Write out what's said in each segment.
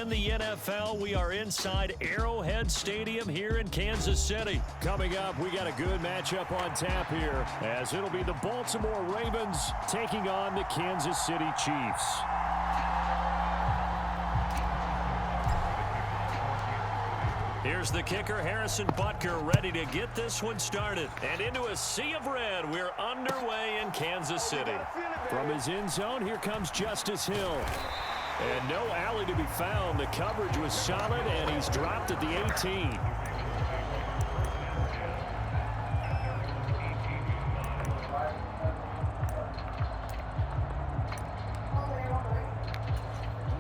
in the NFL. We are inside Arrowhead Stadium here in Kansas City. Coming up, we got a good matchup on tap here, as it'll be the Baltimore Ravens taking on the Kansas City Chiefs. Here's the kicker, Harrison Butker, ready to get this one started. And into a sea of red, we're underway in Kansas City. From his end zone, here comes Justice Hill. And no alley to be found. The coverage was solid, and he's dropped at the 18.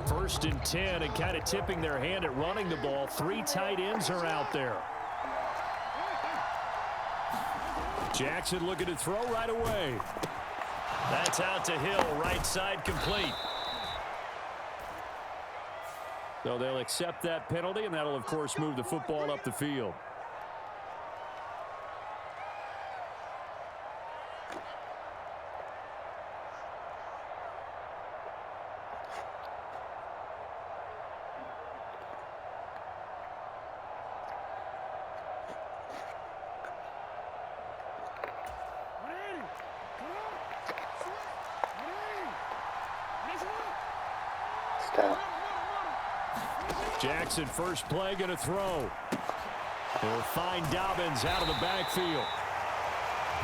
First and 10, and kind of tipping their hand at running the ball. 3 tight ends are out there. Jackson looking to throw right away. That's out to Hill, right side complete. So they'll accept that penalty, and that'll, of course, move the football up the field. Jackson, first play, going to throw. He'll find Dobbins out of the backfield.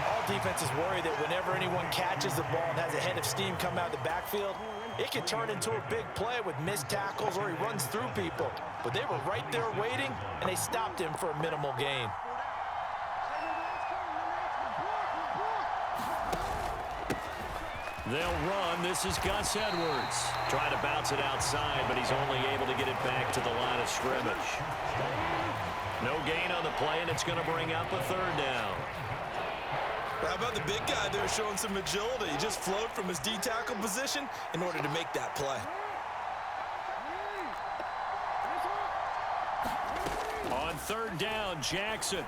All defenses worry that whenever anyone catches the ball and has a head of steam come out of the backfield, it can turn into a big play with missed tackles or he runs through people. But they were right there waiting, and they stopped him for a minimal gain. They'll run. This is Gus Edwards. Trying to bounce it outside, but he's only able to get it back to the line of scrimmage. No gain on the play, and it's going to bring up a third down. How about the big guy there showing some agility? He just flowed from his D-tackle position in order to make that play. On third down, Jackson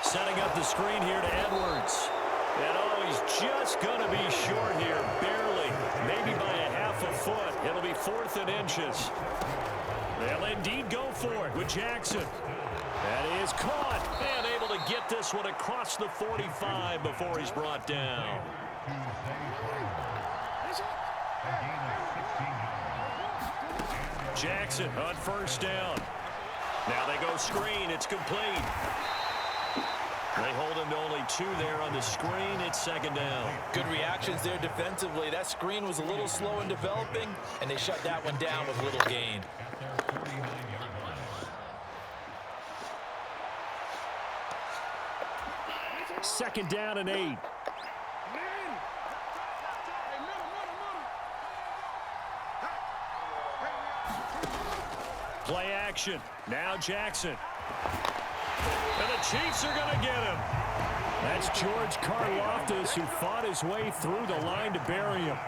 setting up the screen here to Edwards. And oh, he's just going to be short here, barely, maybe by a half a foot. It'll be 4th and inches. They'll indeed go for it with Jackson. That is caught and able to get this one across the 45 before he's brought down. Jackson on first down. Now they go screen. It's complete. They hold him to only 2 there on the screen. It's second down. Good reactions there defensively. That screen was a little slow in developing, and they shut that one down with little gain. Second down and 8. Play action. Now Jackson. And the Chiefs are going to get him. That's George Karlaftis, who fought his way through the line to bury him.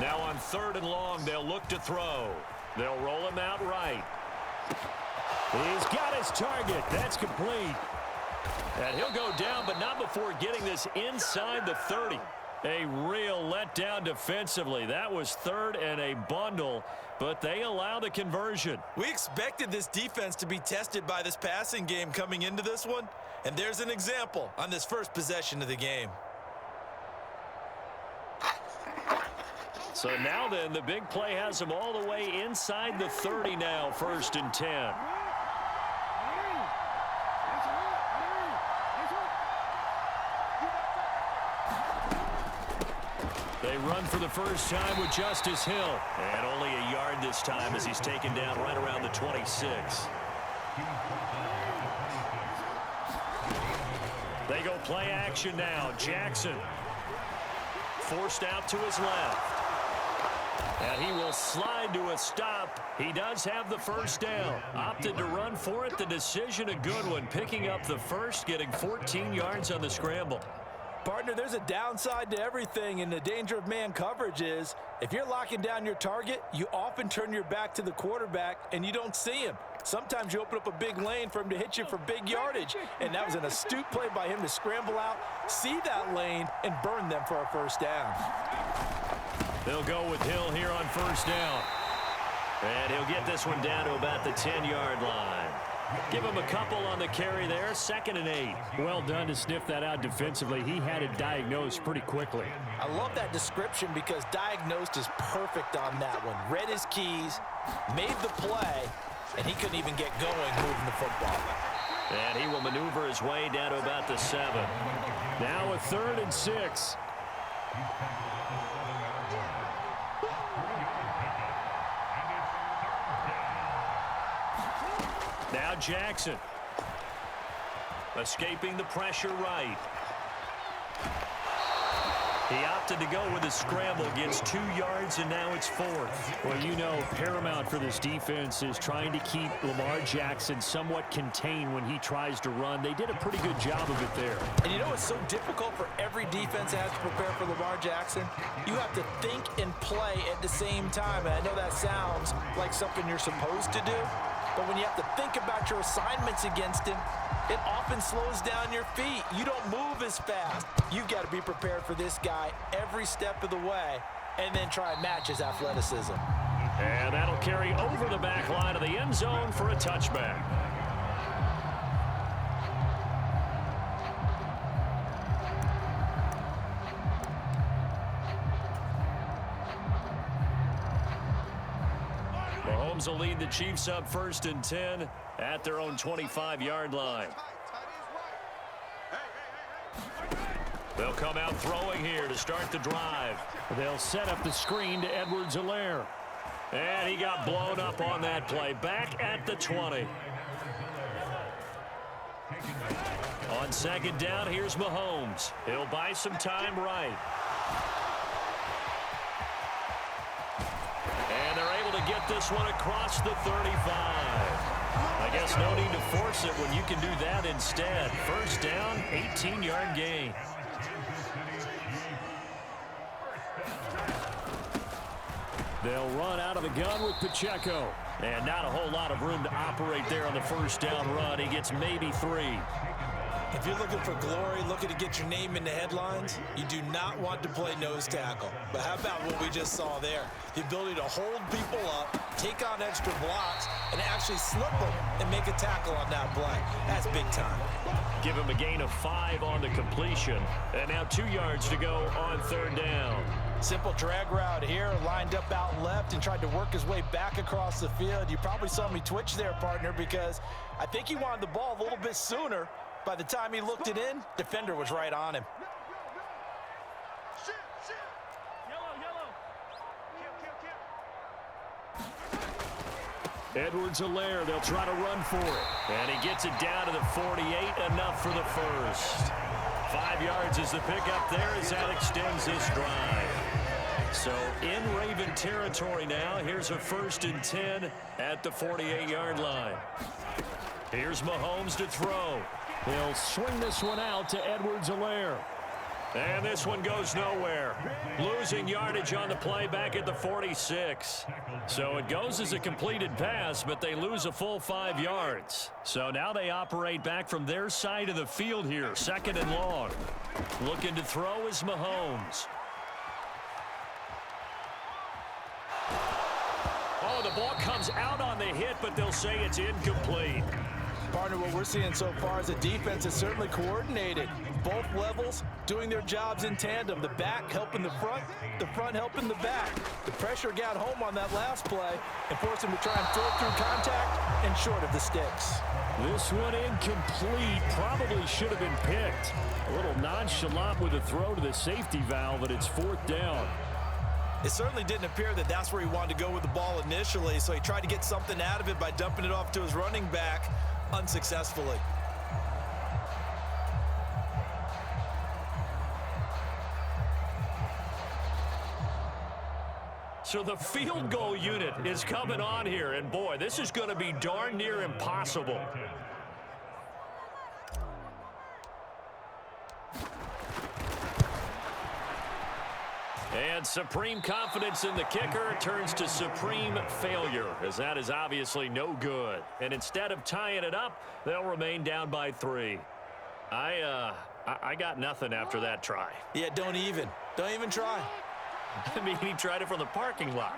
Now on third and long, they'll look to throw. They'll roll him out right. He's got his target. That's complete. And he'll go down, but not before getting this inside the 30. A real letdown defensively. That was third and a bundle, but they allow the conversion. We expected this defense to be tested by this passing game coming into this one, and there's an example on this first possession of the game. So now then, the big play has them all the way inside the 30 now, 1st and 10. They run for the first time with Justice Hill. And only a yard this time as he's taken down right around the 26. They go play action now. Jackson forced out to his left. And he will slide to a stop. He does have the first down. Opted to run for it. The decision a good one. Picking up the first, getting 14 yards on the scramble. Partner, there's a downside to everything, and the danger of man coverage is if you're locking down your target, you often turn your back to the quarterback and you don't see him. Sometimes you open up a big lane for him to hit you for big yardage, and that was an astute play by him to scramble out, see that lane, and burn them for a first down. They'll go with Hill here on first down. And he'll get this one down to about the 10-yard line. Give him a couple on the carry there, 2nd and 8. Well done to sniff that out defensively. He had it diagnosed pretty quickly. I love that description because diagnosed is perfect on that one. Read his keys, made the play, and he couldn't even get going moving the football. And he will maneuver his way down to about the 7. Now a 3rd and 6. Now Jackson. Escaping the pressure right. He opted to go with a scramble, gets 2 yards, and now it's 4th. Well, you know, paramount for this defense is trying to keep Lamar Jackson somewhat contained when he tries to run. They did a pretty good job of it there. And you know it's so difficult for every defense that has to prepare for Lamar Jackson? You have to think and play at the same time. And I know that sounds like something you're supposed to do, but when you have to think about your assignments against him, it often slows down your feet. You don't move as fast. You've got to be prepared for this guy every step of the way and then try and match his athleticism. And that'll carry over the back line of the end zone for a touchback. Mahomes will lead the Chiefs up 1st and 10 at their own 25-yard line. They'll come out throwing here to start the drive. They'll set up the screen to Edwards-Helaire. And he got blown up on that play. Back at the 20. On 2nd down, here's Mahomes. He'll buy some time right. And they're able to get this one across the 35. I guess no need to force it when you can do that instead. 1st down, 18-yard gain. They'll run out of the gun with Pacheco. And not a whole lot of room to operate there on the 1st down run. He gets maybe 3. If you're looking for glory, looking to get your name in the headlines, you do not want to play nose tackle. But how about what we just saw there? The ability to hold people up, take on extra blocks, and actually slip them and make a tackle on that play. That's big time. Give him a gain of 5 on the completion. And now 2 yards to go on 3rd down. Simple drag route here, lined up out left and tried to work his way back across the field. You probably saw me twitch there, partner, because I think he wanted the ball a little bit sooner. By the time he looked it in, defender was right on him. Edwards-Helaire, they'll try to run for it. And he gets it down to the 48, enough for the 1st. 5 yards is the pickup there as that extends this drive. So in Raven territory now. Here's a 1st and 10 at the 48-yard line. Here's Mahomes to throw. They'll swing this one out to Edwards-Helaire. And this one goes nowhere. Losing yardage on the play back at the 46. So it goes as a completed pass, but they lose a full 5 yards. So now they operate back from their side of the field here, 2nd and long. Looking to throw is Mahomes. Oh, the ball comes out on the hit, but they'll say it's incomplete. Partner, what we're seeing so far is a defense is certainly coordinated. Both levels doing their jobs in tandem. The back helping the front helping the back. The pressure got home on that last play and forced him to try and throw through contact and short of the sticks. This one incomplete. Probably should have been picked. A little nonchalant with a throw to the safety valve, but it's 4th down. It certainly didn't appear that that's where he wanted to go with the ball initially, so he tried to get something out of it by dumping it off to his running back unsuccessfully. So the field goal unit is coming on here, and boy, this is going to be darn near impossible. And supreme confidence in the kicker turns to supreme failure, as that is obviously no good. And instead of tying it up, they'll remain down by 3. I got nothing after that try. Yeah, don't even try. I mean, he tried it from the parking lot.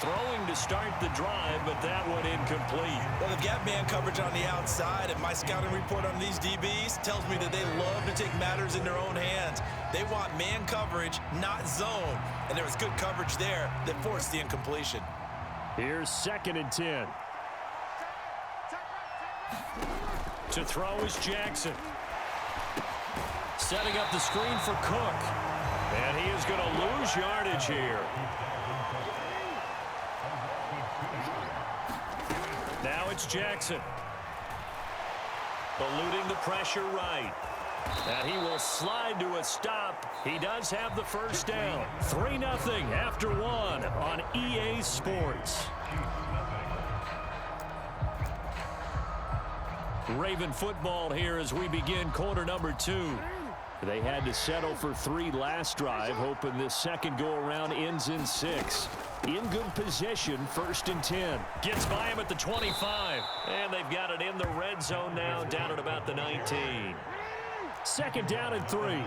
Throwing to start the drive, but that one incomplete. Well, they've got man coverage on the outside, and my scouting report on these DBs tells me that they love to take matters in their own hands. They want man coverage, not zone. And there was good coverage there that forced the incompletion. Here's 2nd and 10. To throw is Jackson. Setting up the screen for Cook. And he is going to lose yardage here. Now it's Jackson. Eluding the pressure right. And he will slide to a stop. He does have the first down. 3-0 after 1 on EA Sports. Raven football here as we begin quarter number 2. They had to settle for 3 last drive, hoping this second go-around ends in 6. In good position, 1st and 10. Gets by him at the 25. And they've got it in the red zone now, down at about the 19. 2nd down and 3.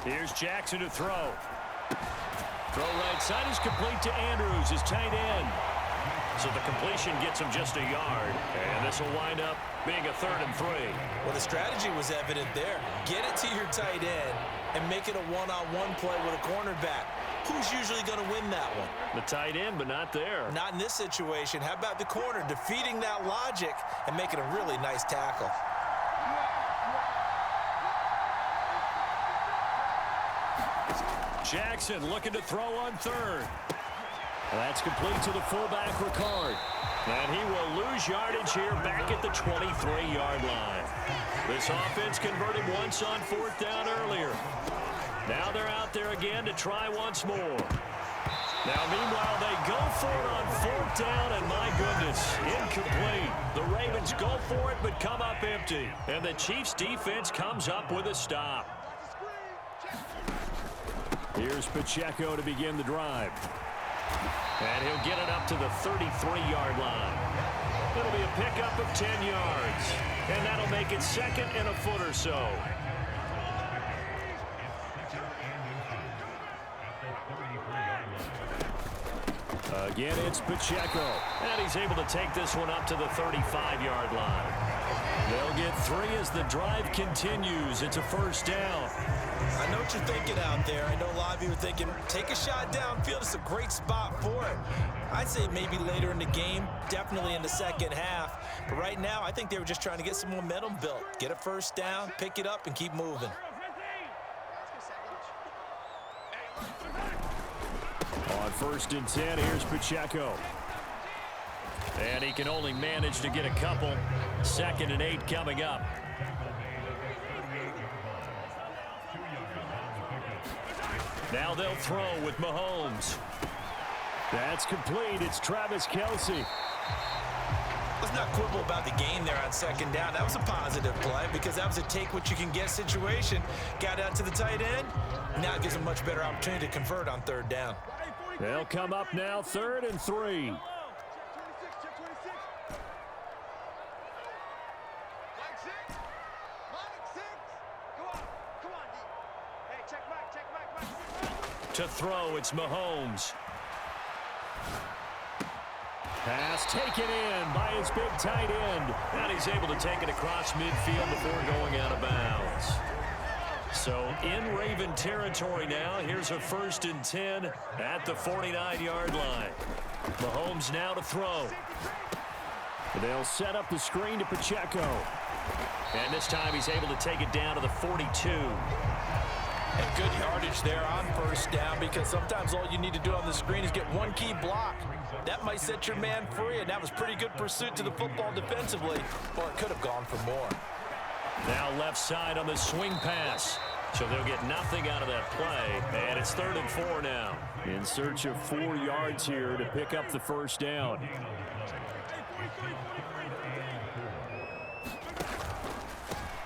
Here's Jackson to throw. Throw right side is complete to Andrews, his tight end. So the completion gets him just a yard. And this will wind up being a 3rd and 3. Well, the strategy was evident there. Get it to your tight end and make it a one-on-one play with a cornerback. Who's usually going to win that one? The tight end, but not there. Not in this situation. How about the corner defeating that logic and making a really nice tackle? Jackson looking to throw on 3rd. That's complete to the fullback, Ricard. And he will lose yardage here back at the 23-yard line. This offense converted once on 4th down earlier. Now they're out there again to try once more. Now, meanwhile, they go for it on 4th down, and my goodness, incomplete. The Ravens go for it, but come up empty. And the Chiefs' defense comes up with a stop. Here's Pacheco to begin the drive. And he'll get it up to the 33-yard line. It'll be a pickup of 10 yards. And that'll make it 2nd and a foot or so. Again, it's Pacheco. And he's able to take this one up to the 35-yard line. They'll get 3 as the drive continues. It's a 1st down. I know what you're thinking out there. I know a lot of you are thinking, take a shot downfield. It's a great spot for it. I'd say maybe later in the game, definitely in the second half. But right now, I think they were just trying to get some momentum built. Get a 1st down, pick it up, and keep moving. On 1st and 10, here's Pacheco. And he can only manage to get a couple. 2nd and 8 coming up. Now they'll throw with Mahomes. That's complete. It's Travis Kelce. Let's not quibble about the gain there on 2nd down. That was a positive play because that was a take-what-you-can-get situation. Got out to the tight end. Now it gives them a much better opportunity to convert on 3rd down. They'll come up now 3rd and 3. To throw, it's Mahomes. Pass taken in by his big tight end. And he's able to take it across midfield before going out of bounds. So in Raven territory now. Here's a 1st and 10 at the 49-yard line. Mahomes now to throw. They'll set up the screen to Pacheco. And this time he's able to take it down to the 42. And good yardage there on 1st down because sometimes all you need to do on the screen is get one key block. That might set your man free, and that was pretty good pursuit to the football defensively. Or it could have gone for more. Now left side on the swing pass. So they'll get nothing out of that play. And it's 3rd and 4 now. In search of 4 yards here to pick up the 1st down.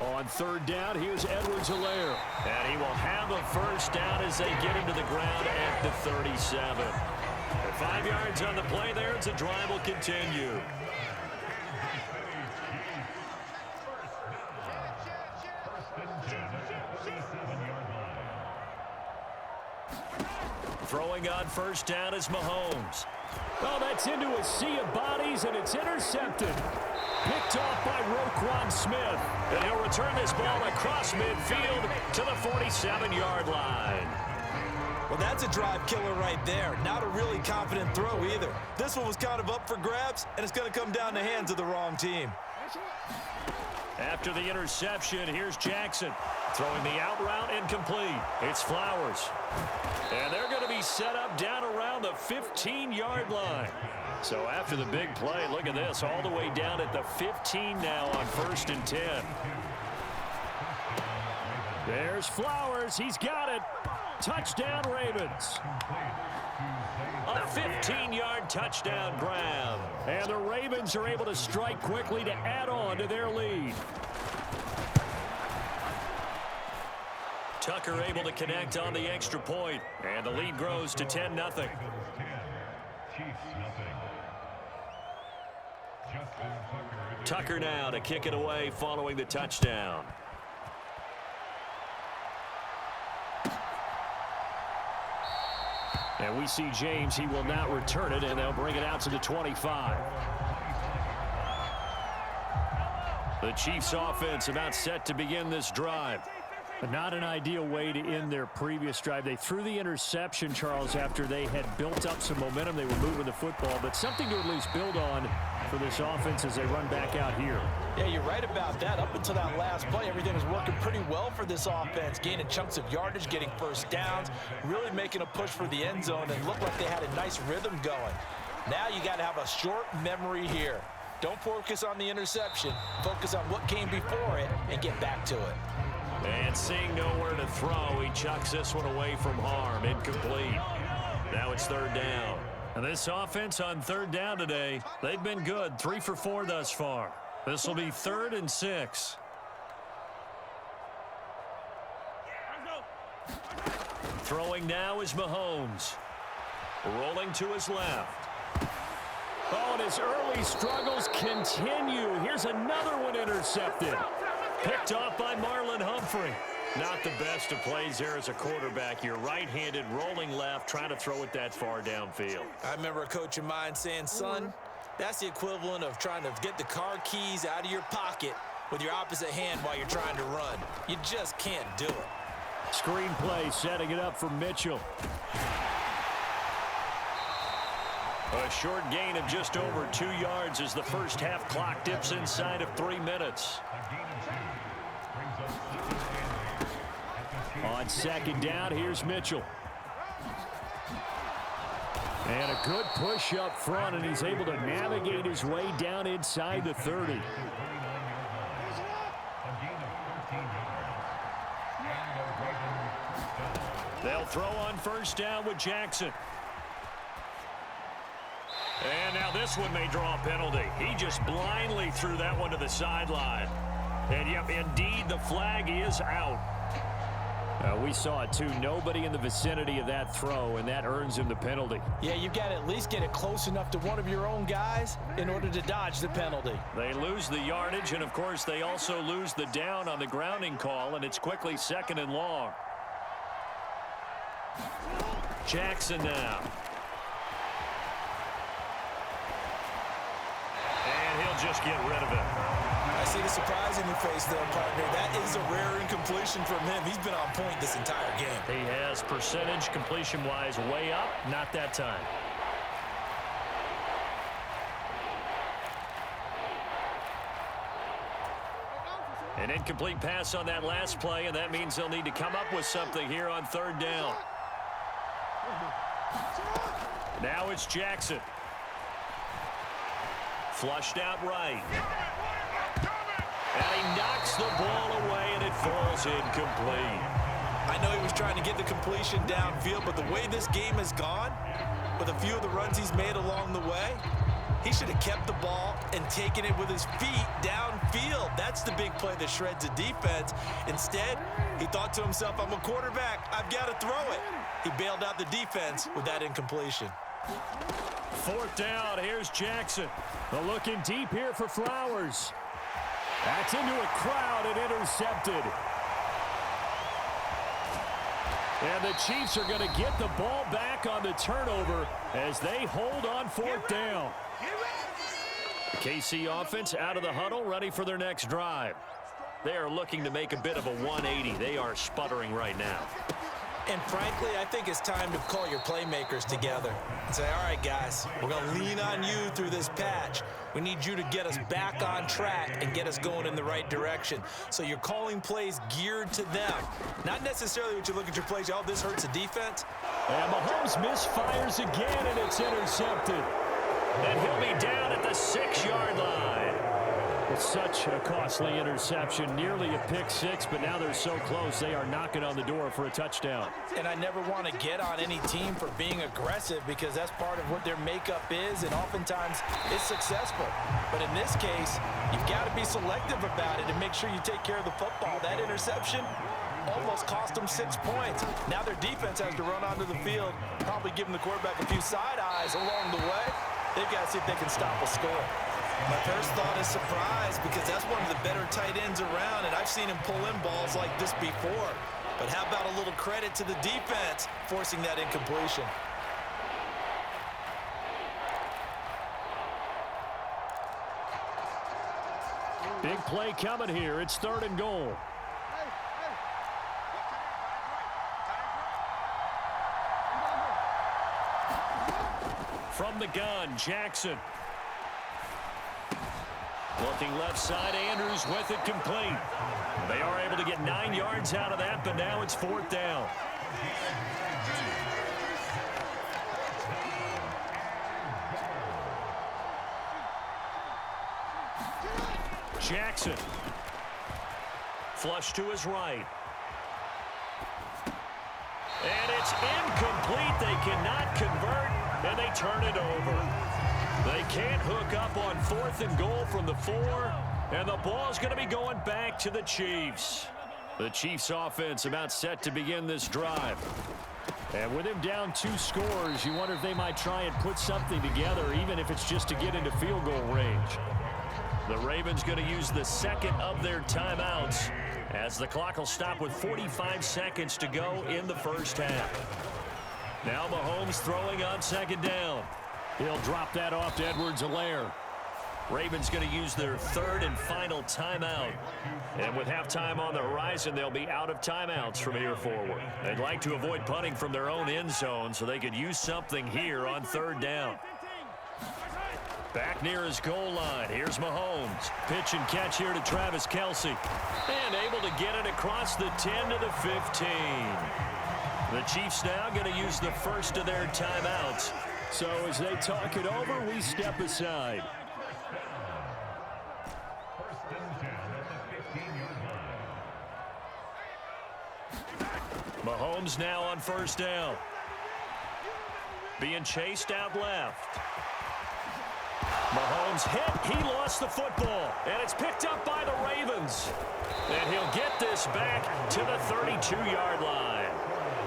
On On third down, here's Edwards-Helaire. And he will have a first down as they get him to the ground at the 37. 5 yards on the play there as the drive will continue. Throwing on first down is Mahomes. Oh, that's into a sea of bodies, and it's intercepted. Picked off by Roquan Smith. And he'll return this ball across midfield to the 47-yard line. Well, that's a drive killer right there. Not a really confident throw either. This one was kind of up for grabs, and it's going to come down the hands of the wrong team. After the interception, here's Jackson. Throwing the out route incomplete. It's Flowers. And they're going to be set up down around the 15-yard line. So after the big play, look at this, all the way down at the 15 now on 1st and 10. There's Flowers. He's got it. Touchdown, Ravens. A 15-yard touchdown grab. And the Ravens are able to strike quickly to add on to their lead. Tucker able to connect on the extra point, and the lead grows to 10-0. Tucker now to kick it away following the touchdown. And we see James. He will not return it, and they'll bring it out to the 25. The Chiefs offense about set to begin this drive. Not an ideal way to end their previous drive. They threw the interception, Charles, after they had built up some momentum. They were moving the football, but something to at least build on for this offense as they run back out here. Yeah, you're right about that. Up until that last play, everything was working pretty well for this offense, gaining chunks of yardage, getting first downs, really making a push for the end zone, and looked like they had a nice rhythm going. Now you got to have a short memory here. Don't focus on the interception. Focus on what came before it and get back to it. And seeing nowhere to throw, he chucks this one away from harm. Incomplete. Now it's 3rd down. And this offense on 3rd down today, they've been good. 3 for 4 thus far. This will be 3rd and 6. Throwing now is Mahomes. Rolling to his left. Oh, and his early struggles continue. Here's another one intercepted. Picked off by Marlon Humphrey. Not the best of plays there as a quarterback. You're right-handed, rolling left, trying to throw it that far downfield. I remember a coach of mine saying, son, that's the equivalent of trying to get the car keys out of your pocket with your opposite hand while you're trying to run. You just can't do it. Screen play, setting it up for Mitchell. A short gain of just over 2 yards as the first half clock dips inside of 3 minutes. On 2nd down, here's Mitchell. And a good push up front, and he's able to navigate his way down inside the 30. They'll throw on first down with Jackson. And now this one may draw a penalty. He just blindly threw that one to the sideline. And yep, indeed, the flag is out. We saw it too. Nobody in the vicinity of that throw, and that earns him the penalty. Yeah, you've got to at least get it close enough to one of your own guys in order to dodge the penalty. They lose the yardage, and of course they also lose the down on the grounding call, and it's quickly 2nd and long. Jackson now. And he'll just get rid of it. I see the surprise in your face there, partner. That is a rare incompletion from him. He's been on point this entire game. He has percentage completion-wise way up. Not that time. An incomplete pass on that last play, and that means they'll need to come up with something here on 3rd down. Now it's Jackson. Flushed out right. And he knocks the ball away, and it falls incomplete. I know he was trying to get the completion downfield, but the way this game has gone, with a few of the runs he's made along the way, He should have kept the ball and taken it with his feet downfield. That's the big play that shreds the defense. Instead, he thought to himself, I'm a quarterback. I've got to throw it. He bailed out the defense with that incompletion. 4th down. Here's Jackson. But looking deep here for Flowers. That's into a crowd and intercepted. And the Chiefs are going to get the ball back on the turnover as they hold on 4th down. KC offense out of the huddle, ready for their next drive. They are looking to make a bit of a 180. They are sputtering right now. And frankly, I think it's time to call your playmakers together and say, all right, guys, we're going to lean on you through this patch. We need you to get us back on track and get us going in the right direction. So you're calling plays geared to them. Not necessarily what you look at your plays, oh, this hurts the defense. And Mahomes misfires again, and it's intercepted. And he'll be down at the 6-yard line. It's such a costly interception, nearly a pick six, but now they're so close they are knocking on the door for a touchdown. And I never want to get on any team for being aggressive because that's part of what their makeup is, and oftentimes it's successful. But in this case, you've got to be selective about it and make sure you take care of the football. That interception almost cost them 6 points. Now their defense has to run onto the field, probably giving the quarterback a few side eyes along the way. They've got to see if they can stop a score. My first thought is surprise because that's one of the better tight ends around, and I've seen him pull in balls like this before. But how about a little credit to the defense forcing that incompletion? Big play coming here. It's 3rd and goal. From the gun, Jackson. Looking left side, Andrews with it complete. They are able to get 9 yards out of that, but now it's 4th down. Jackson. Flush to his right. And it's incomplete. They cannot convert, and they turn it over. They can't hook up on 4th and goal from the 4, and the ball is going to be going back to the Chiefs. The Chiefs offense about set to begin this drive. And with him down 2 scores, you wonder if they might try and put something together, even if it's just to get into field goal range. The Ravens going to use the 2nd of their timeouts as the clock will stop with 45 seconds to go in the first half. Now Mahomes throwing on 2nd down. He'll drop that off to Edwards-Helaire. Ravens going to use their 3rd and final timeout. And with halftime on the horizon, they'll be out of timeouts from here forward. They'd like to avoid punting from their own end zone so they could use something here on 3rd down. Back near his goal line. Here's Mahomes. Pitch and catch here to Travis Kelce. And able to get it across the 10 to the 15. The Chiefs now going to use the 1st of their timeouts. So as they talk it over, we step aside. Mahomes now on 1st down. Being chased out left. Mahomes hit. He lost the football. And it's picked up by the Ravens. And he'll get this back to the 32-yard line.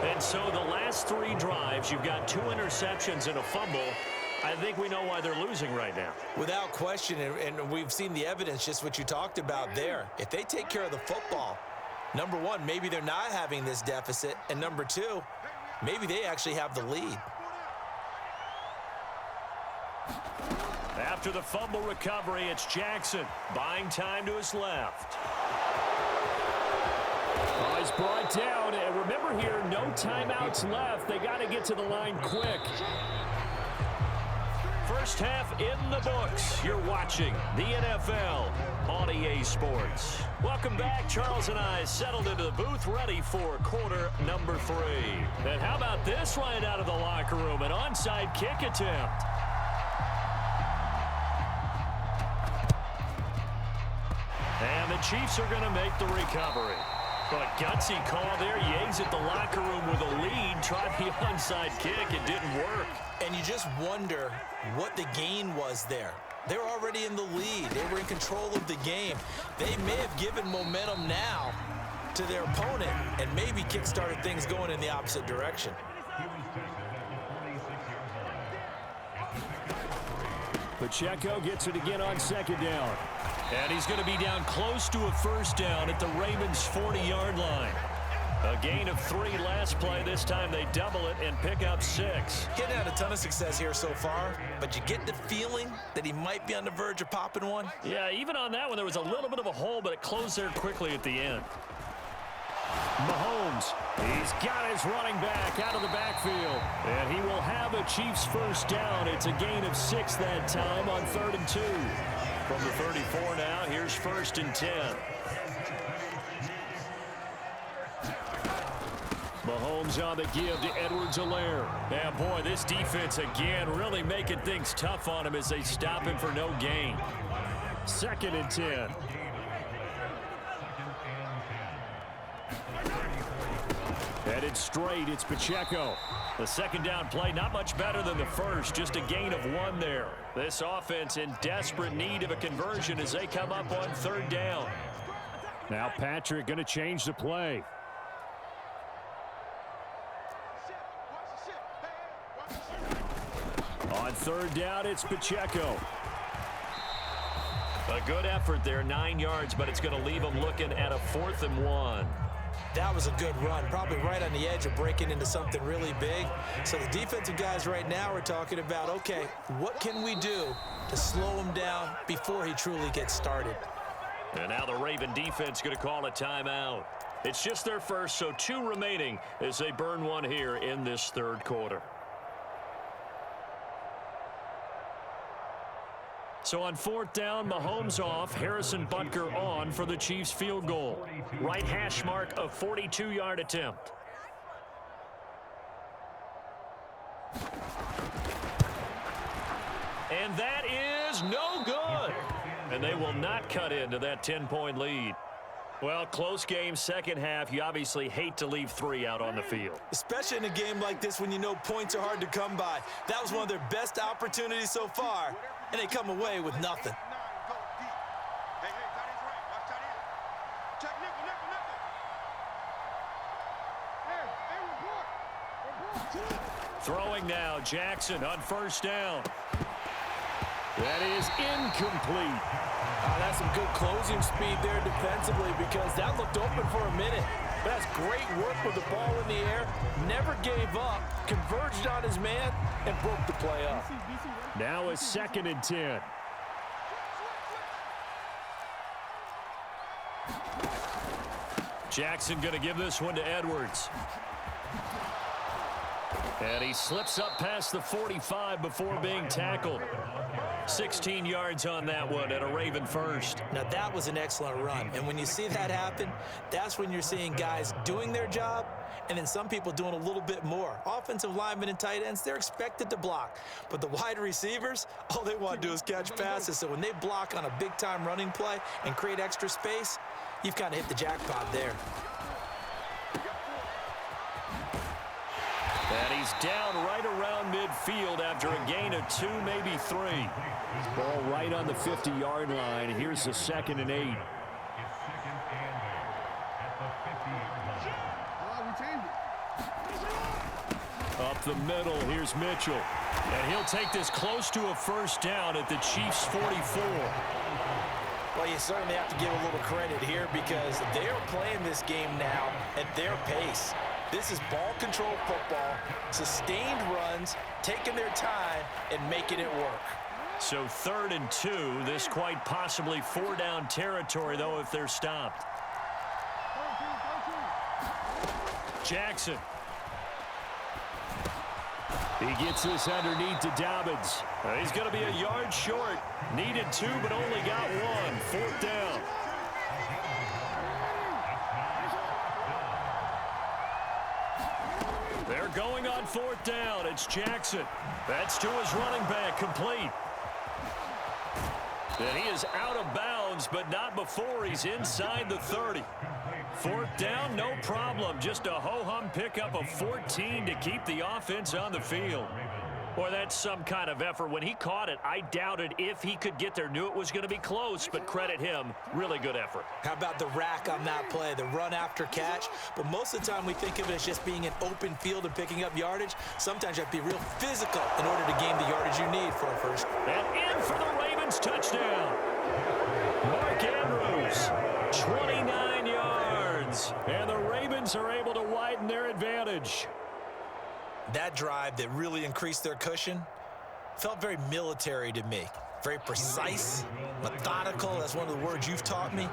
And so the last 3 drives, you've got 2 interceptions and a fumble. I think we know why they're losing right now. Without question, and we've seen the evidence, just what you talked about there. If they take care of the football, number 1, maybe they're not having this deficit. And number 2, maybe they actually have the lead. After the fumble recovery, it's Jackson buying time to his left. Oh, he's brought down, and remember here, no timeouts left. They got to get to the line quick. First half in the books. You're watching the NFL on EA Sports. Welcome back. Charles and I settled into the booth, ready for quarter number 3. And how about this right out of the locker room? An onside kick attempt. And the Chiefs are going to make the recovery. Well, a gutsy call there. He exit the locker room with a lead. Tried the onside kick. It didn't work. And you just wonder what the gain was there. They were already in the lead. They were in control of the game. They may have given momentum now to their opponent and maybe kick-started things going in the opposite direction. Pacheco gets it again on second down. And he's going to be down close to a first down at the Ravens' 40-yard line. A gain of 3 last play. This time they double it and pick up 6. He hadn't had a ton of success here so far, but you get the feeling that he might be on the verge of popping one. Yeah, even on that one, there was a little bit of a hole, but it closed there quickly at the end. Mahomes, he's got his running back out of the backfield. And he will have a Chiefs first down. It's a gain of 6 that time on 3rd and 2. From the 34 now, here's 1st and 10. Mahomes on the give to Edwards-Helaire. Yeah, boy, this defense again really making things tough on him as they stop him for no gain. 2nd and 10. Headed straight, it's Pacheco. The second down play, not much better than the first, just a gain of 1 there. This offense in desperate need of a conversion as they come up on 3rd down. Now Patrick going to change the play. On 3rd down, it's Pacheco. A good effort there, 9 yards, but it's going to leave them looking at a 4th and 1. That was a good run, probably right on the edge of breaking into something really big. So the defensive guys right now are talking about, okay, what can we do to slow him down before he truly gets started? And now the Raven defense going to call a timeout. It's just their first, so 2 remaining as they burn one here in this 3rd quarter. So on 4th down, Mahomes off, Harrison Butker on for the Chiefs field goal. Right hash mark, a 42-yard attempt. And that is no good. And they will not cut into that 10-point lead. Well, close game, second half. You obviously hate to leave 3 out on the field. Especially in a game like this when you know points are hard to come by. That was one of their best opportunities so far, and they come away with nothing. Throwing now, Jackson on 1st down. That is incomplete. That's some good closing speed there defensively because that looked open for a minute. But that's great work with the ball in the air. Never gave up, converged on his man, and broke the play up. Now a 2nd and 10. Jackson going to give this one to Edwards. And he slips up past the 45 before being tackled. 16 yards on that one and a Raven first. Now that was an excellent run. And when you see that happen, that's when you're seeing guys doing their job and then some people doing a little bit more. Offensive linemen and tight ends, they're expected to block. But the wide receivers, all they want to do is catch passes. So when they block on a big-time running play and create extra space, you've kind of hit the jackpot there. And he's down right around midfield after a gain of 2, maybe 3. Ball right on the 50-yard line. Here's the 2nd and 8. Up the middle, here's Mitchell. And he'll take this close to a first down at the Chiefs' 44. Well, you certainly have to give a little credit here because they're playing this game now at their pace. This is ball control football, sustained runs, taking their time and making it work. So 3rd and 2, this quite possibly 4-down territory, though, if they're stopped. Jackson. He gets this underneath to Dobbins. He's going to be a yard short. Needed 2, but only got 1. 4th down. They're going on 4th down. It's Jackson. That's to his running back, complete. And he is out of bounds, but not before he's inside the 30. Fourth down, no problem. Just a ho-hum pickup of 14 to keep the offense on the field. Boy, that's some kind of effort. When he caught it, I doubted if he could get there. Knew it was going to be close, but credit him. Really good effort. How about the rack on that play, the run after catch? But most of the time we think of it as just being an open field and picking up yardage. Sometimes you have to be real physical in order to gain the yardage you need for a first. And in for the Ravens touchdown. Mark Andrews, 29 yards. And the Ravens are able to widen their advantage. That drive that really increased their cushion felt very military to me. Very precise, methodical. That's one of the words you've taught me.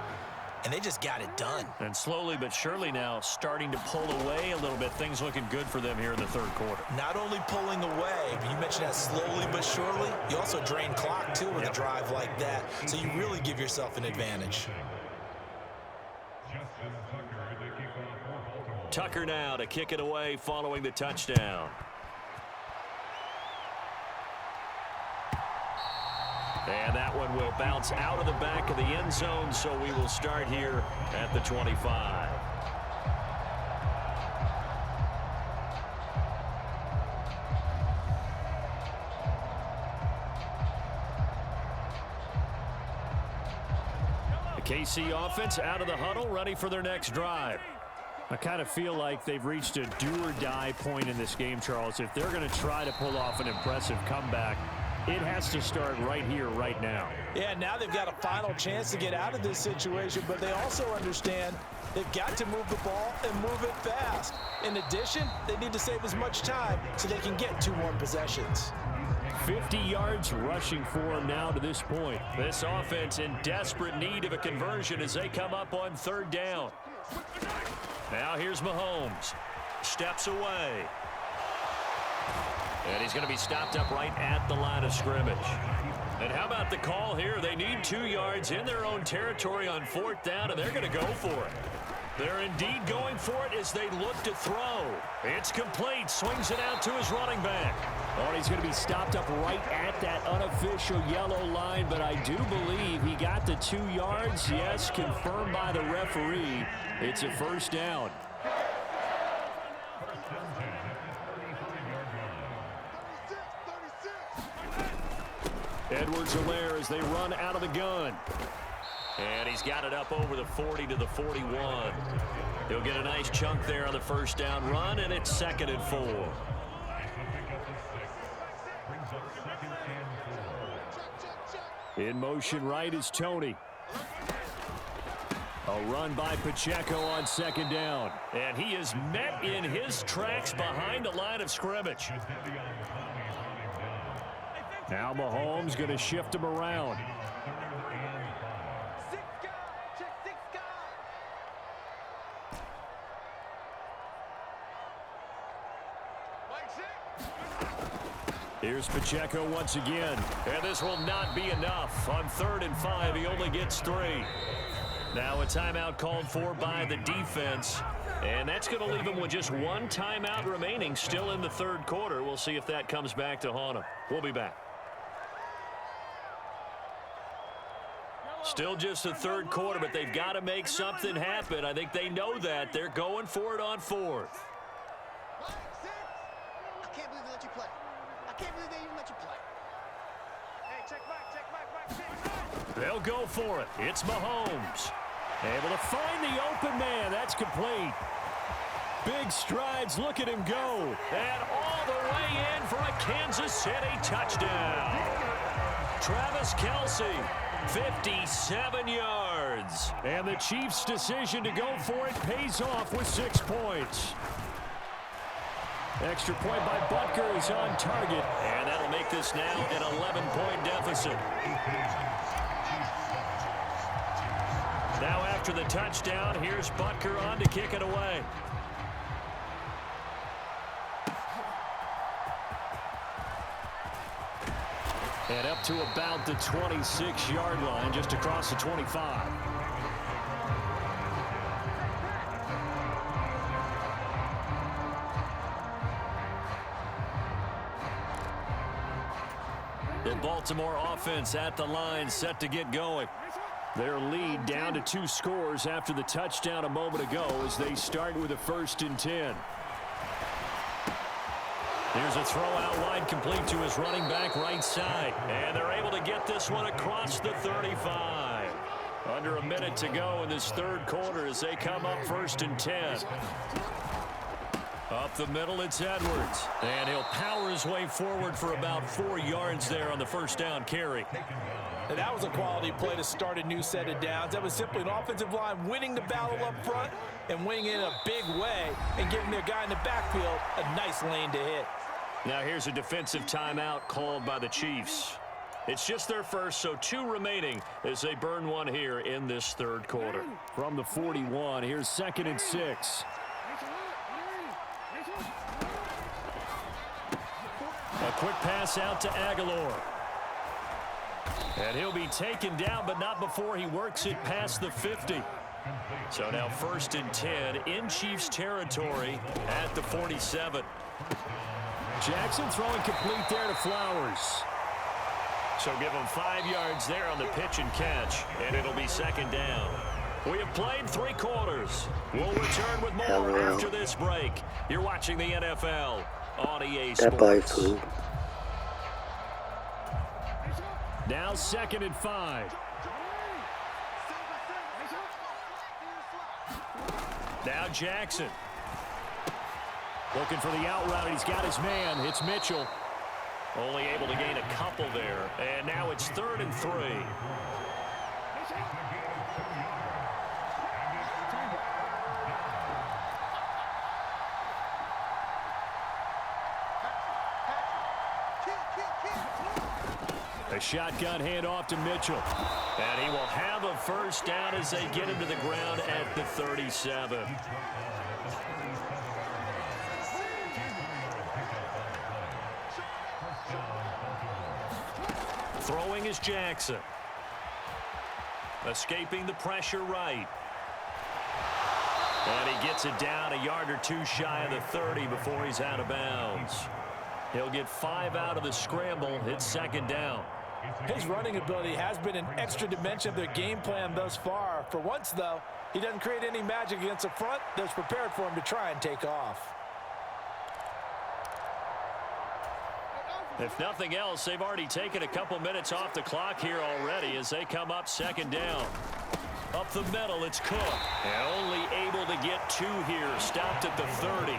And they just got it done. And slowly but surely now starting to pull away a little bit. Things looking good for them here in the third quarter. Not only pulling away, but you mentioned that slowly but surely. You also drain clock, too, with a drive like that. So you really give yourself an advantage. Tucker now to kick it away following the touchdown. And that one will bounce out of the back of the end zone, so we will start here at the 25. The KC offense out of the huddle, ready for their next drive. I kind of feel like they've reached a do-or-die point in this game, Charles. If they're going to try to pull off an impressive comeback, it has to start right here, right now. Yeah, now they've got a final chance to get out of this situation, but they also understand they've got to move the ball and move it fast. In addition, they need to save as much time so they can get 2 more possessions. 50 yards rushing for him now to this point. This offense in desperate need of a conversion as they come up on third down. Now here's Mahomes. Steps away. And he's going to be stopped up right at the line of scrimmage. And how about the call here? They need 2 yards in their own territory on fourth down, and they're going to go for it. They're indeed going for it as they look to throw. It's complete. Swings it out to his running back. Oh, he's going to be stopped up right at that unofficial yellow line, but I do believe he got the 2 yards. Yes, confirmed by the referee. It's a first down. Edwards-Helaire as they run out of the gun. And he's got it up over the 40 to the 41. He'll get a nice chunk there on the first down run, and it's 2nd and 4. In motion right is Tony. A run by Pacheco on 2nd down. And he is met in his tracks behind the line of scrimmage. Now Mahomes going to shift him around. Here's Pacheco once again. And this will not be enough. On 3rd and 5, he only gets 3. Now a timeout called for by the defense. And that's going to leave him with just 1 timeout remaining still in the third quarter. We'll see if that comes back to haunt him. We'll be back. Still just the third quarter, but they've got to make something happen. I think they know that. They're going for it on 4th. I can't believe they let you play. I can't believe they even let you play. Hey, check back. They'll go for it. It's Mahomes. Able to find the open man. That's complete. Big strides. Look at him go. And all the way in for a Kansas City touchdown. Travis Kelce, 57 yards. And the Chiefs' decision to go for it pays off with 6 points. Extra point by Butker is on target. And that'll make this now an 11-point deficit. Now after the touchdown, here's Butker on to kick it away. And up to about the 26-yard line, just across the 25. The Baltimore offense at the line, set to get going. Their lead down to 2 scores after the touchdown a moment ago as they start with a 1st and 10. Here's a throw out wide, complete to his running back right side. And they're able to get this one across the 35. Under a minute to go in this 3rd quarter as they come up 1st and 10. Up the middle, it's Edwards. And he'll power his way forward for about 4 yards there on the 1st down carry. And that was a quality play to start a new set of downs. That was simply an offensive line winning the battle up front and winning it in a big way and giving their guy in the backfield a nice lane to hit. Now here's a defensive timeout called by the Chiefs. It's just their first, so 2 remaining as they burn one here in this 3rd quarter. From the 41, here's 2nd and 6. A quick pass out to Aguilar. And he'll be taken down, but not before he works it past the 50. So now 1st and 10 in Chiefs territory at the 47. Jackson throwing complete there to Flowers. So give him 5 yards there on the pitch and catch, and it'll be 2nd down. We have played 3 quarters. We'll return with more after this break. You're watching the NFL on EA Sports. Now 2nd and 5. Now Jackson. Looking for the out route. He's got his man. It's Mitchell. Only able to gain a couple there. And now it's 3rd and 3. A shotgun handoff to Mitchell. And he will have a 1st down as they get him to the ground at the 37. Throwing is Jackson. Escaping the pressure right. And he gets it down a yard or 2 shy of the 30 before he's out of bounds. He'll get 5 out of the scramble. It's 2nd down. His running ability has been an extra dimension of their game plan thus far. For once, though, he doesn't create any magic against the front that's prepared for him to try and take off. If nothing else, they've already taken a couple minutes off the clock here already as they come up 2nd down. Up the middle, it's Cook. And only able to get 2 here. Stopped at the 30.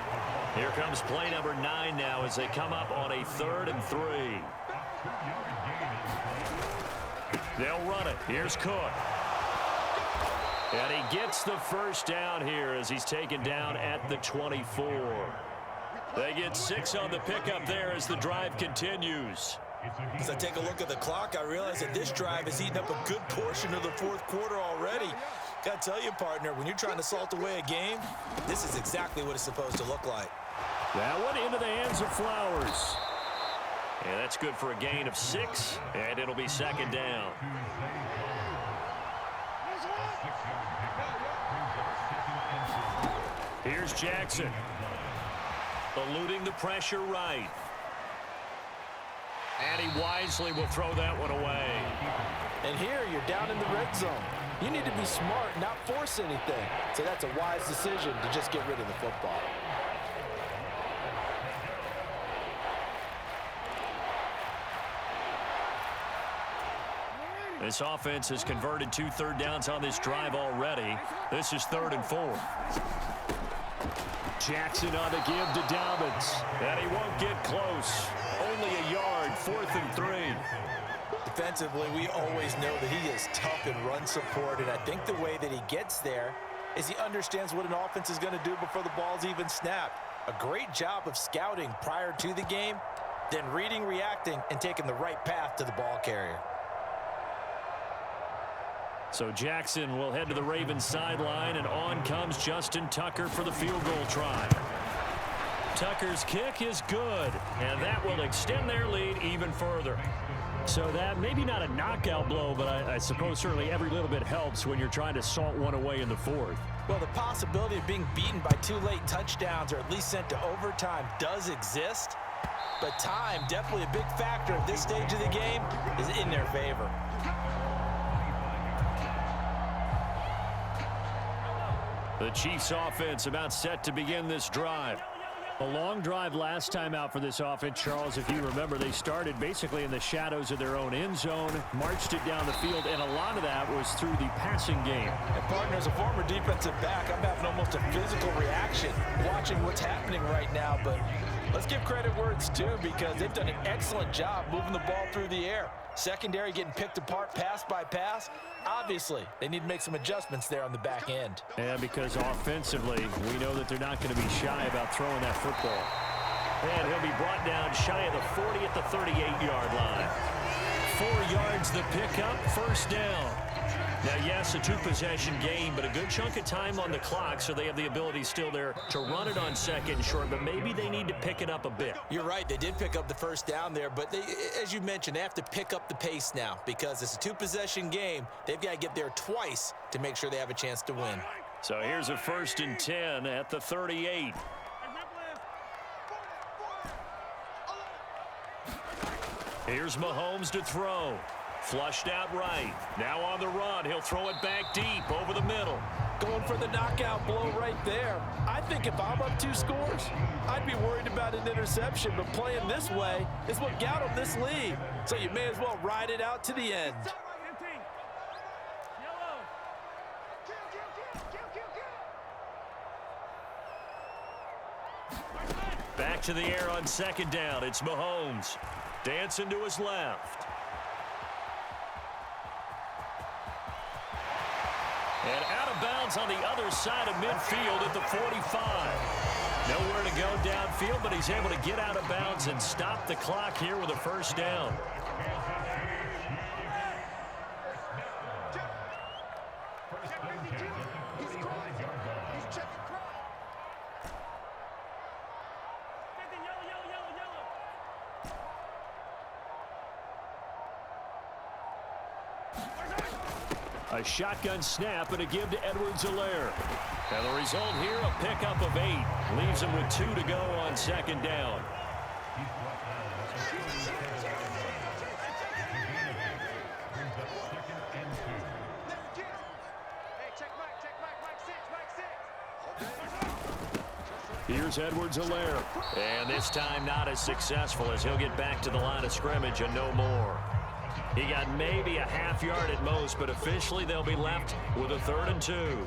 Here comes play number 9 now as they come up on a 3rd and 3. They'll run it. Here's Cook. And he gets the 1st down here as he's taken down at the 24. They get 6 on the pickup there as the drive continues. As I take a look at the clock, I realize that this drive has eaten up a good portion of the 4th quarter already. Got to tell you, partner, when you're trying to salt away a game, this is exactly what it's supposed to look like. That one into the hands of Flowers. And that's good for a gain of 6, and it'll be 2nd down. Here's Jackson. Eluding the pressure right. And he wisely will throw that one away. And here you're down in the red zone. You need to be smart, not force anything. So that's a wise decision to just get rid of the football. This offense has converted 2 third downs on this drive already. This is 3rd and 4. Jackson on the give to Dobbins. And he won't get close. Only a yard, 4th and 3. Defensively, we always know that he is tough in run support, and I think the way that he gets there is he understands what an offense is going to do before the ball's even snapped. A great job of scouting prior to the game, then reading, reacting, and taking the right path to the ball carrier. So Jackson will head to the Ravens sideline, and on comes Justin Tucker for the field goal try. Tucker's kick is good, and that will extend their lead even further. So that maybe not a knockout blow, but I suppose certainly every little bit helps when you're trying to salt one away in the 4th. Well, the possibility of being beaten by 2 late touchdowns or at least sent to overtime does exist, but time, definitely a big factor at this stage of the game, is in their favor. The Chiefs offense about set to begin this drive. A long drive last time out for this offense, Charles. If you remember, they started basically in the shadows of their own end zone, marched it down the field, and a lot of that was through the passing game. And partner, as a former defensive back, I'm having almost a physical reaction watching what's happening right now. But let's give credit where it's due, because they've done an excellent job moving the ball through the air. Secondary getting picked apart pass by pass. Obviously, they need to make some adjustments there on the back end. And because offensively, we know that they're not going to be shy about throwing that football. And he'll be brought down shy of the 40 at the 38-yard line. 4 yards the pickup, first down. Now, yes, a two-possession game, but a good chunk of time on the clock, so they have the ability still there to run it on second and short, but maybe they need to pick it up a bit. You're right. They did pick up the first down there, but they, as you mentioned, they have to pick up the pace now because it's a two-possession game. They've got to get there twice to make sure they have a chance to win. So here's a 1st and 10 at the 38. Here's Mahomes to throw. Flushed out right. Now on the run. He'll throw it back deep over the middle. Going for the knockout blow right there. I think if I'm up 2 scores, I'd be worried about an interception, but playing this way is what got them this lead. So you may as well ride it out to the end. Back to the air on 2nd down. It's Mahomes. Dancing to his left. And out of bounds on the other side of midfield at the 45. Nowhere to go downfield, but he's able to get out of bounds and stop the clock here with a first down. A shotgun snap and a give to Edwards-Helaire. And the result here, a pickup of 8. Leaves him with 2 to go on 2nd down. Here's Edwards-Helaire. And this time not as successful, as he'll get back to the line of scrimmage and no more. He got maybe a half yard at most, but officially they'll be left with a 3rd and 2.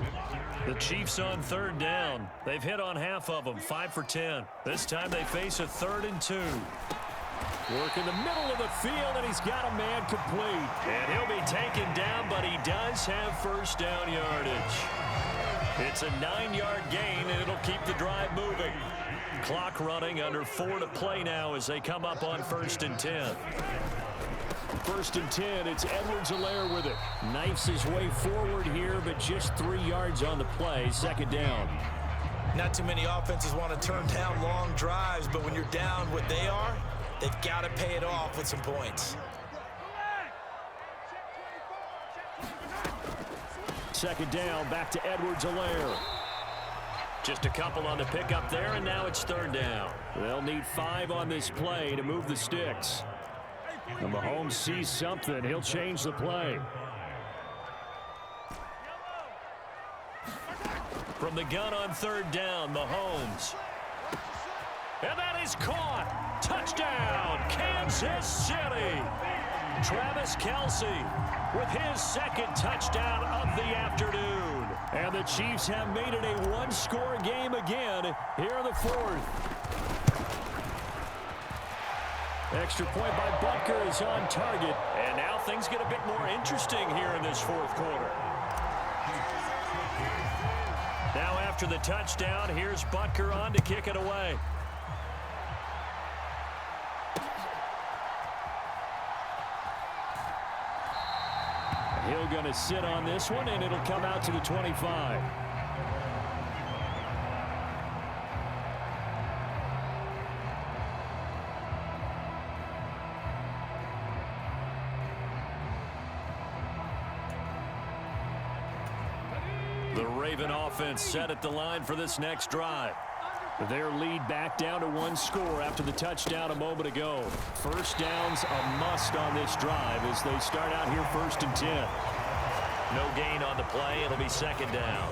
The Chiefs on 3rd down. They've hit on half of them, 5 for 10. This time they face a 3rd and 2. Work in the middle of the field, and he's got a man complete. And he'll be taken down, but he does have first down yardage. It's a 9-yard gain, and it'll keep the drive moving. Clock running, under 4 to play now as they come up on 1st and 10. 1st and 10, it's Edwards-Helaire with it. Knifes his way forward here, but just 3 yards on the play. 2nd down. Not too many offenses want to turn down long drives, but when you're down what they are, they've got to pay it off with some points. 2nd down, back to Edwards-Helaire. Just a couple on the pickup there, and now it's 3rd down. They'll need 5 on this play to move the sticks. And Mahomes sees something. He'll change the play. From the gun on 3rd down, Mahomes. And that is caught. Touchdown, Kansas City. Travis Kelce with his 2nd touchdown of the afternoon. And the Chiefs have made it a 1-score game again here in the 4th. Extra point by Butker is on target. And now things get a bit more interesting here in this 4th quarter. Now after the touchdown, here's Butker on to kick it away. Hill going to sit on this one, and it'll come out to the 25. The Raven offense set at the line for this next drive. Their lead back down to 1 score after the touchdown a moment ago. First down's a must on this drive as they start out here 1st and 10. No gain on the play. It'll be 2nd down.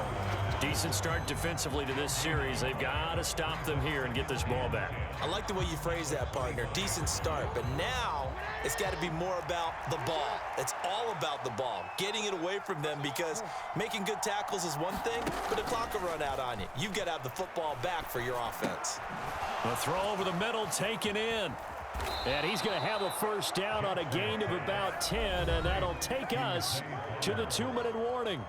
Decent start defensively to this series. They've got to stop them here and get this ball back. I like the way you phrase that, partner. Decent start, but now it's got to be more about the ball. It's all about the ball, getting it away from them, because making good tackles is one thing, but the clock will run out on you. You've got to have the football back for your offense. A throw over the middle taken in. And he's going to have a first down on a gain of about 10, and that'll take us to the 2-minute warning.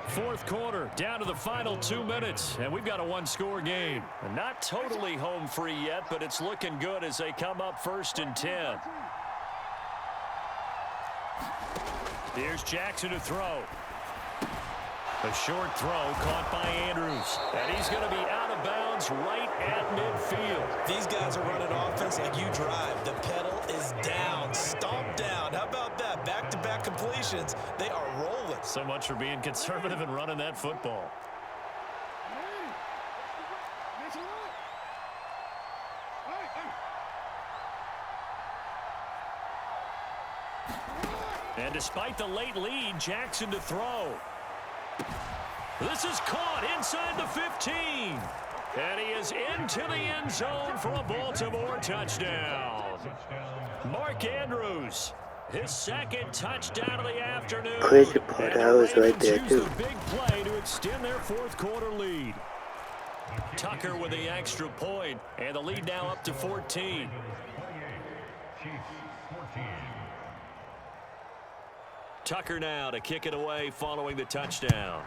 Fourth quarter, down to the final 2 minutes, and we've got a one-score game. Not totally home free yet, but it's looking good as they come up 1st and 10. Here's Jackson to throw. A short throw caught by Andrews. And he's going to be out of bounds right at midfield. These guys are running offense like you drive. The pedal is down, stomp down. How about that? Back-to-back completions. They are rolling. So much for being conservative and running that football. And despite the late lead, Jackson to throw. This is caught inside the 15. And he is into the end zone for a Baltimore touchdown. Mark Andrews, his second touchdown of the afternoon. Crazy part, I was right there too. A big play to extend their fourth quarter lead. Tucker with the extra point, and the lead now up to 14. Tucker now to kick it away following the touchdown.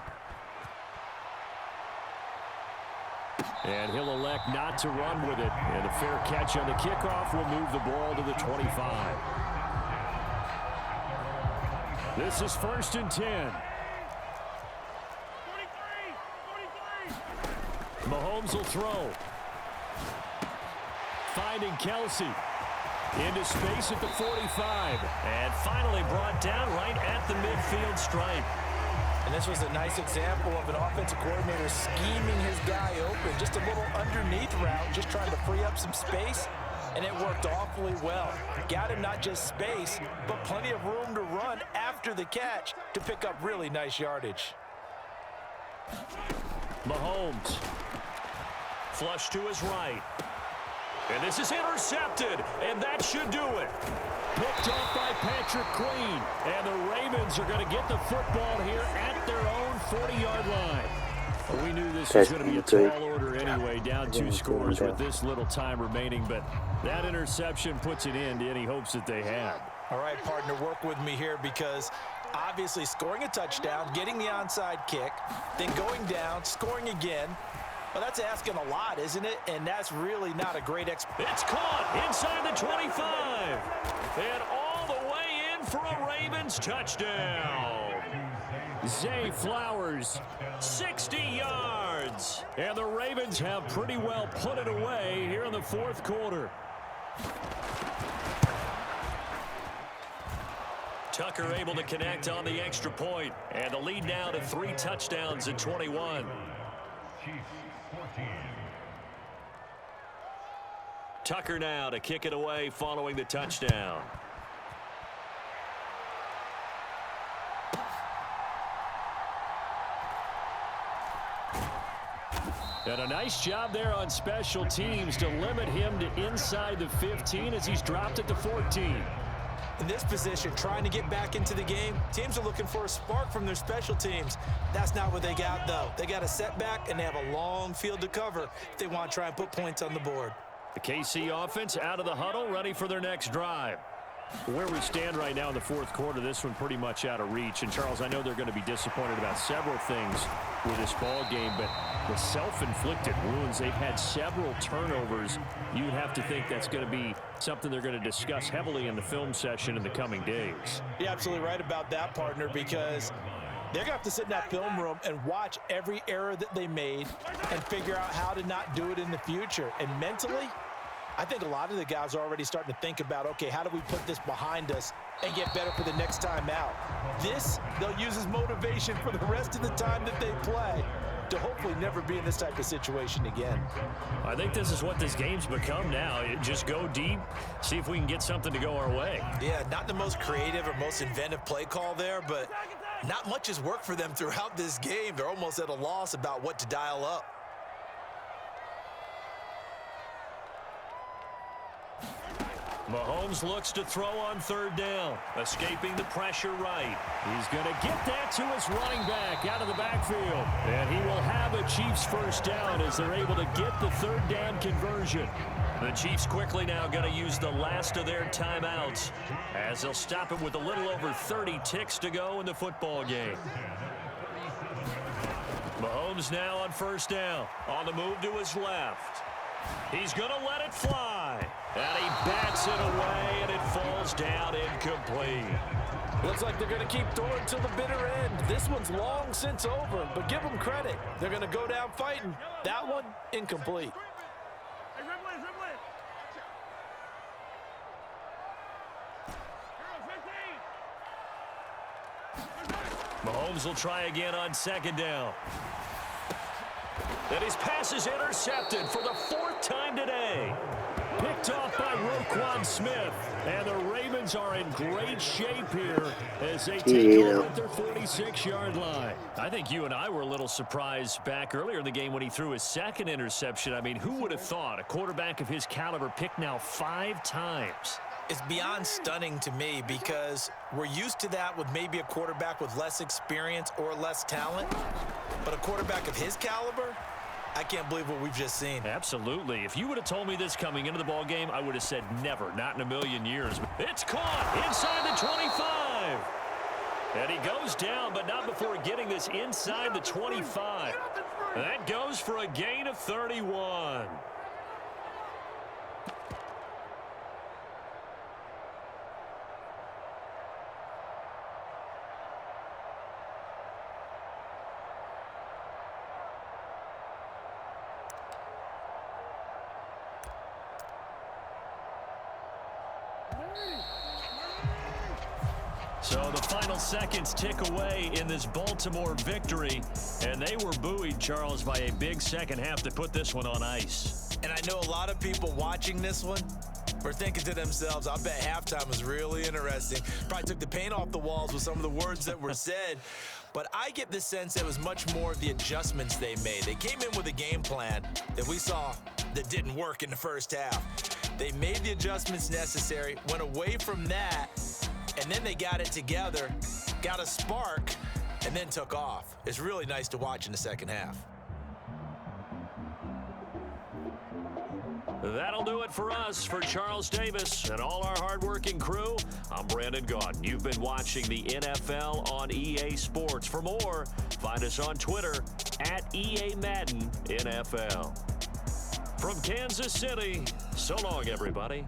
And he'll elect not to run with it. And a fair catch on the kickoff will move the ball to the 25. This is 1st and 10. Mahomes will throw. Finding Kelsey. Into space at the 45. And finally brought down right at the midfield stripe. And this was a nice example of an offensive coordinator scheming his guy open. Just a little underneath route, just trying to free up some space, and it worked awfully well. Got him not just space, but plenty of room to run after the catch to pick up really nice yardage. Mahomes. Flush to his right. And this is intercepted, and that should do it. Picked off by Patrick Queen, and the Ravens are going to get the football here at their own 40-yard line. Well, we knew this was going to be a tall order anyway, down 2 scores with this little time remaining, but that interception puts an end to any hopes that they had. All right, partner, work with me here, because obviously scoring a touchdown, getting the onside kick, then going down, scoring again, well, that's asking a lot, isn't it? And that's really not a great experience. It's caught inside the 25. And all the way in for a Ravens touchdown. Zay Flowers, 60 yards. And the Ravens have pretty well put it away here in the fourth quarter. Tucker able to connect on the extra point. And the lead now to 3 touchdowns at 21. Tucker now to kick it away following the touchdown. And a nice job there on special teams to limit him to inside the 15 as he's dropped at the 14. In this position, trying to get back into the game, teams are looking for a spark from their special teams. That's not what they got, though. They got a setback, and they have a long field to cover if they want to try and put points on the board. The KC offense out of the huddle, ready for their next drive. Where we stand right now in the fourth quarter, this one pretty much out of reach. And, Charles, I know they're going to be disappointed about several things with this ball game, but the self-inflicted wounds, they've had several turnovers. You'd have to think that's going to be something they're going to discuss heavily in the film session in the coming days. You're absolutely right about that, partner, because they're going to have to sit in that film room and watch every error that they made and figure out how to not do it in the future. And mentally, I think a lot of the guys are already starting to think about, okay, how do we put this behind us and get better for the next time out? This, they'll use as motivation for the rest of the time that they play to hopefully never be in this type of situation again. I think this is what this game's become now. Just go deep, see if we can get something to go our way. Yeah, not the most creative or most inventive play call there, but Not much has worked for them throughout this game. They're almost at a loss about what to dial up. Mahomes looks to throw on third down, escaping the pressure right. He's going to get that to his running back out of the backfield. And he will have a Chiefs first down as they're able to get the third down conversion. The Chiefs quickly now going to use the last of their timeouts as they'll stop it with a little over 30 ticks to go in the football game. Mahomes now on first down. On the move to his left. He's going to let it fly. And he bats it away, and it falls down incomplete. Looks like they're going to keep throwing till the bitter end. This one's long since over, but give them credit. They're going to go down fighting. That one, incomplete. Mahomes will try again on second down. And his pass is intercepted for the fourth time today. Picked off by Roquan Smith. And the Ravens are in great shape here as they take over at their 46-yard line. I think you and I were a little surprised back earlier in the game when he threw his second interception. I mean, who would have thought a quarterback of his caliber picked now 5 times? It's beyond stunning to me because we're used to that with maybe a quarterback with less experience or less talent. But a quarterback of his caliber, I can't believe what we've just seen. Absolutely. If you would have told me this coming into the ball game, I would have said never, not in a million years. It's caught inside the 25. And he goes down, but not before getting this inside the 25. That goes for a gain of 31. So the final seconds tick away in this Baltimore victory, and they were buoyed, Charles, by a big second half to put this one on ice. And I know a lot of people watching this one were thinking to themselves, I bet halftime was really interesting. Probably took the paint off the walls with some of the words that were said. But I get the sense it was much more of the adjustments they made. They came in with a game plan that we saw that didn't work in the first half. They made the adjustments necessary, went away from that, and then they got it together, got a spark, and then took off. It's really nice to watch in the second half. That'll do it for us. For Charles Davis and all our hardworking crew, I'm Brandon Gaudin. You've been watching the NFL on EA Sports. For more, find us on Twitter at EA Madden NFL. From Kansas City, so long, everybody.